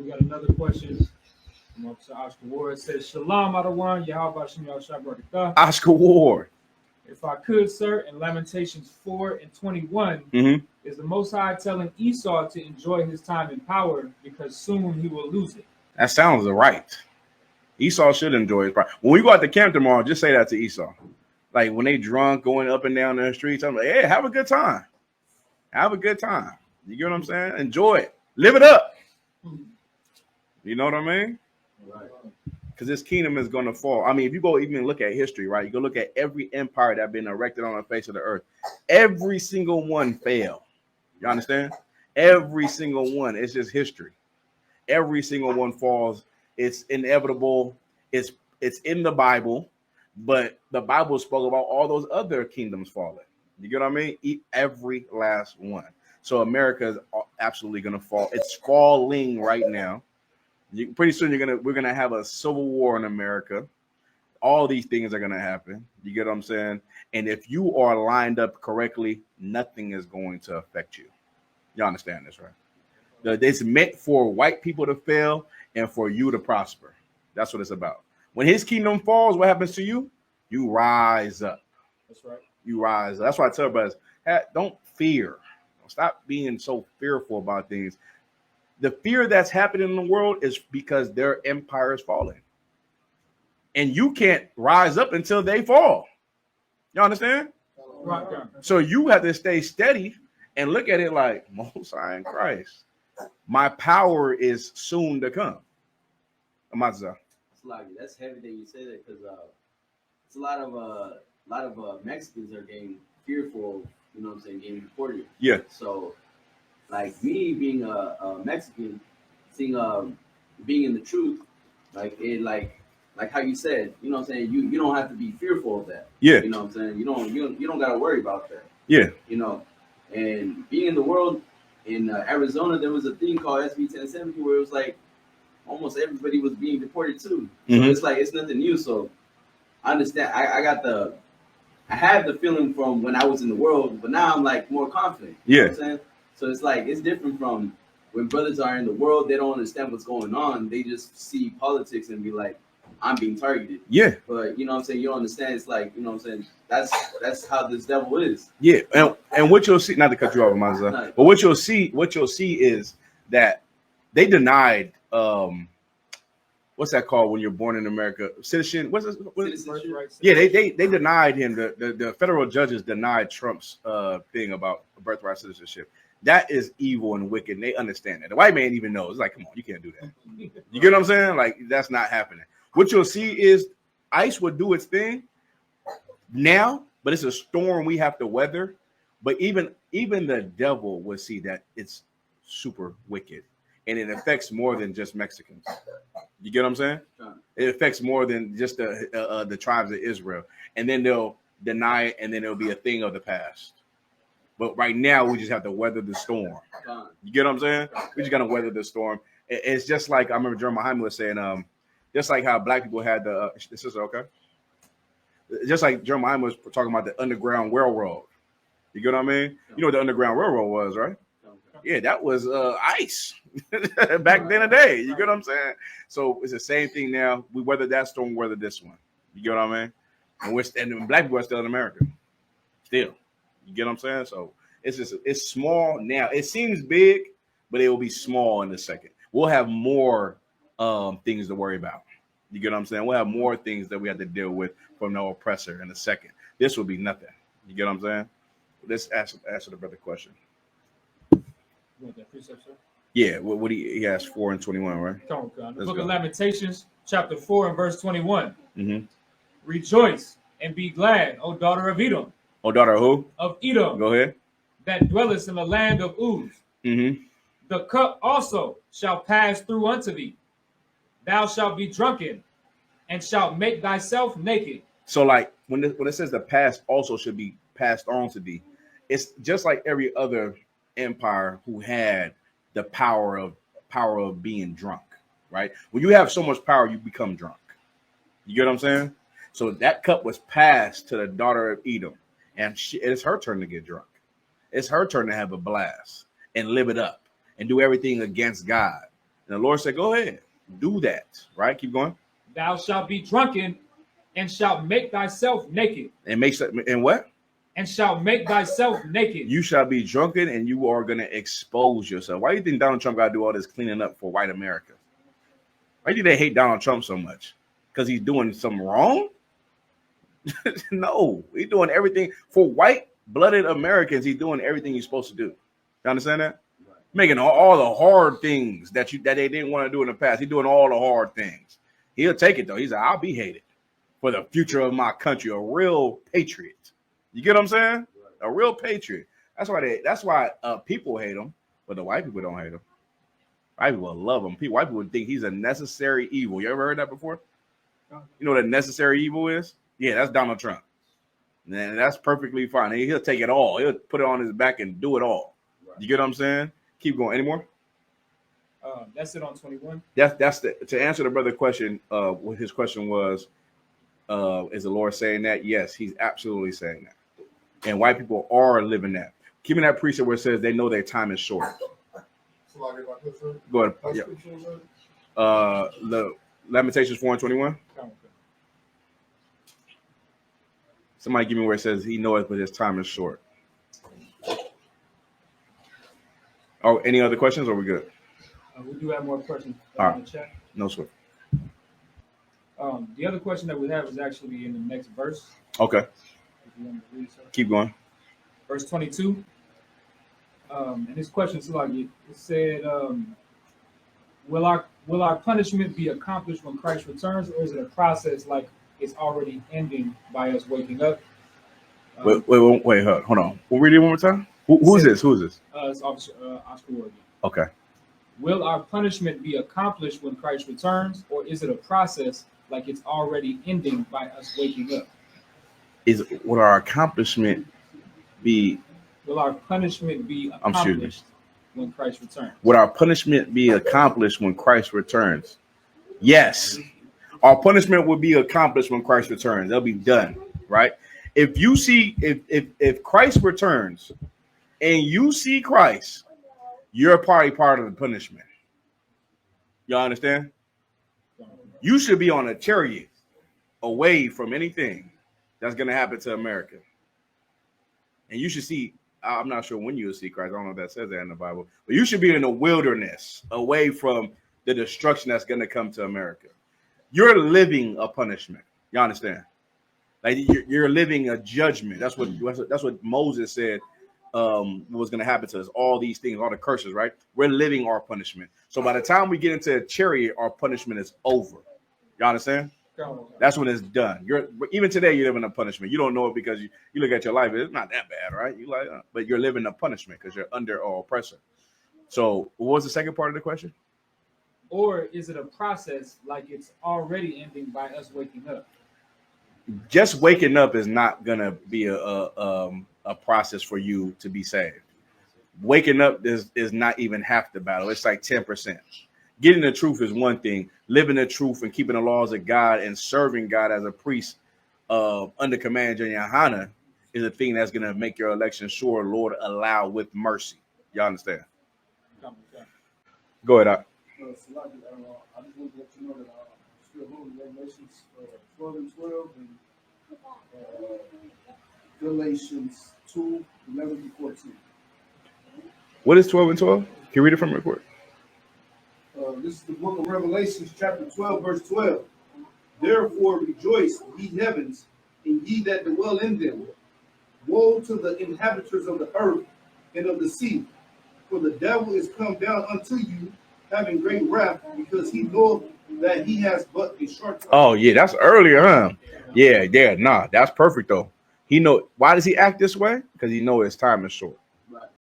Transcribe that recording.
We got another question from Officer Oscar Ward. It says, Shalom, Adawan, Yahweh Shem Yahshua Barakatah. Oscar Ward. If I could, sir, in Lamentations 4:21, is the Most High telling Esau to enjoy his time in power because soon he will lose it? That sounds right. Esau should enjoy his power. When we go out to camp tomorrow, just say that to Esau. Like when they drunk, going up and down the streets, I'm like, hey, have a good time. Have a good time. You get what I'm saying? Enjoy it. Live it up. You know what I mean? Right. Because this kingdom is going to fall. I mean, if you go even look at history, right? You go look at every empire that's been erected on the face of the earth. Every single one failed. You understand? Every single one. It's just history. Every single one falls. It's inevitable. It's in the Bible. But the Bible spoke about all those other kingdoms falling. You get what I mean? Every last one. So America is absolutely going to fall. It's falling right now. Pretty soon we're gonna have a civil war in America. All these things are gonna happen. You get what I'm saying? And if you are lined up correctly, nothing is going to affect you. You understand this, right? It's meant for white people to fail and for you to prosper. That's what it's about. When his kingdom falls, what happens to you? You rise up. That's right. You rise up. That's why I tell brothers, don't fear. Stop being so fearful about things. The fear that's happening in the world is because their empire is falling. And you can't rise up until they fall. You understand? Right. So you have to stay steady and look at it like, Most High in Christ. My power is soon to come. Amazah. That's heavy that you say that, because it's a lot of Mexicans are getting fearful, you know what I'm saying, getting deported. Yeah. So like me being a Mexican, seeing being in the truth, like how you said, you know what I'm saying, you don't have to be fearful of that. Yeah. You know what I'm saying? You don't gotta worry about that. Yeah. You know, and being in the world in Arizona, there was a thing called SB 1070 where it was like almost everybody was being deported too. So it's like it's nothing new. So I understand. I had the feeling from when I was in the world, but now I'm like more confident. You know what I'm saying? So it's like it's different from when brothers are in the world. They don't understand what's going on. They just see politics and be like, I'm being targeted. Yeah. But you know what I'm saying? You don't understand. It's like, you know what I'm saying? That's how this devil is. Yeah. And what you'll see, not to cut you off, Mazza, but what you'll see is that they denied what's that called when you're born in America? Citizen. Citizenship. Yeah, they denied him. The federal judges denied Trump's thing about birthright citizenship. That is evil and wicked. And they understand that. The white man even knows. It's like, come on, you can't do that. You get what I'm saying? Like, that's not happening. What you'll see is ICE would do its thing now, but it's a storm we have to weather. But even the devil would see that it's super wicked. And it affects more than just Mexicans. You get what I'm saying? It affects more than just the tribes of Israel. And then they'll deny it, and then it'll be a thing of the past. But right now, we just have to weather the storm. You get what I'm saying? We just got to weather the storm. It's just like, I remember Jeremiah was saying, just like how black people had this is okay? Just like Jeremiah was talking about the Underground Railroad. You get what I mean? You know what the Underground Railroad was, right? Yeah, that was ICE back then a day. You get what I'm saying? So it's the same thing now. We weather that storm, weather this one. You get what I mean? And black people are still in America. Still. You get what I'm saying? So it's small now. It seems big, but it will be small in a second. We'll have more things to worry about. You get what I'm saying? We'll have more things that we have to deal with from the oppressor in a second. This will be nothing. You get what I'm saying? Let's answer the brother question. You want that precept, sir? Yeah, what he asked 4:21, right? The book of Lamentations, chapter 4 and verse 21. Rejoice and be glad, O daughter of Edom. Oh, daughter of who? Of Edom. Go ahead. That dwellest in the land of Uz. The cup also shall pass through unto thee. Thou shalt be drunken and shalt make thyself naked. So like when it says the past also should be passed on to thee, it's just like every other empire who had the power of being drunk, right? When you have so much power, you become drunk. You get what I'm saying? So that cup was passed to the daughter of Edom, and it's her turn to get drunk. It's her turn to have a blast and live it up and do everything against God. And the Lord said, go ahead, do that. Right? Keep going. Thou shalt be drunken and shalt make thyself naked. And what? And shalt make thyself naked. You shall be drunken and you are going to expose yourself. Why do you think Donald Trump got to do all this cleaning up for white America? Why do they hate Donald Trump so much? Because he's doing something wrong? No, he's doing everything for white-blooded Americans. He's doing everything he's supposed to do. You understand that? Right. Making all the hard things that they didn't want to do in the past. He's doing all the hard things. He'll take it though. He's like, I'll be hated for the future of my country. A real patriot. You get what I'm saying? Right. A real patriot. That's why people hate him, but the white people don't hate him. White people love him. White people think he's a necessary evil. You ever heard that before? You know what a necessary evil is? Yeah, that's Donald Trump. And that's perfectly fine. He'll take it all. He'll put it on his back and do it all. Right. You get what I'm saying? Keep going. Any more? That's it on 21. To answer the brother question. What his question was, is the Lord saying that? Yes, he's absolutely saying that. And white people are living that. Keeping that precept where it says they know their time is short. Go ahead. Yeah. The Lamentations 4:21. Somebody give me where it says he knows, but his time is short. Oh, any other questions? Or are we good? We do have more questions in the chat. No, sir. The other question that we have is actually in the next verse. Okay. If you want to read, sir. Keep going. Verse 22. And this question is like it said, will our punishment be accomplished when Christ returns, or is it a process like it's already ending by us waking up? Wait, hold on. We'll read it one more time. Who's this? It's Officer Oscar Ward. Okay. Will our punishment be accomplished when Christ returns, or is it a process like it's already ending by us waking up? Will our accomplishment be? Will our punishment be accomplished when Christ returns? Will our punishment be accomplished when Christ returns? Yes. Our punishment will be accomplished when Christ returns. They'll be done, right? If you see, if Christ returns and you see Christ, you're part of the punishment. Y'all understand? You should be on a chariot away from anything that's going to happen to America. And you should see, I'm not sure when you'll see Christ. I don't know if that says that in the Bible, but you should be in the wilderness away from the destruction that's going to come to America. You're living a punishment. You understand? Like you're living a judgment. That's what Moses said was going to happen to us. All these things, all the curses, right? We're living our punishment. So by the time we get into a chariot, our punishment is over. You understand? That's when it's done. Even today, you're living a punishment. You don't know it because you look at your life. It's not that bad, right? But you're living a punishment because you're under our oppressor. So what was the second part of the question? Or is it a process like it's already ending by us waking up? Just waking up is not gonna be a process for you to be saved. Waking up is not even half the battle. It's like 10%. Getting the truth is one thing. Living the truth and keeping the laws of God and serving God as a priest under command of YAHANNA is a thing that's gonna make your election sure. Lord, allow with mercy. Y'all understand? Go ahead. I just want to let you know that still holding Revelations 12 and 12 and Galatians 2, 11 to 14. What is 12 and 12? Can you read it from the report? This is the book of Revelations, chapter 12, verse 12. Therefore rejoice, ye heavens, and ye that dwell in them. Woe to the inhabitants of the earth and of the sea, for the devil is come down unto you, having great wrath, because he knoweth that he has but a short time. Oh yeah, that's earlier, huh? Yeah. Nah, that's perfect though. He know. Why does he act this way? Because he know his time is short.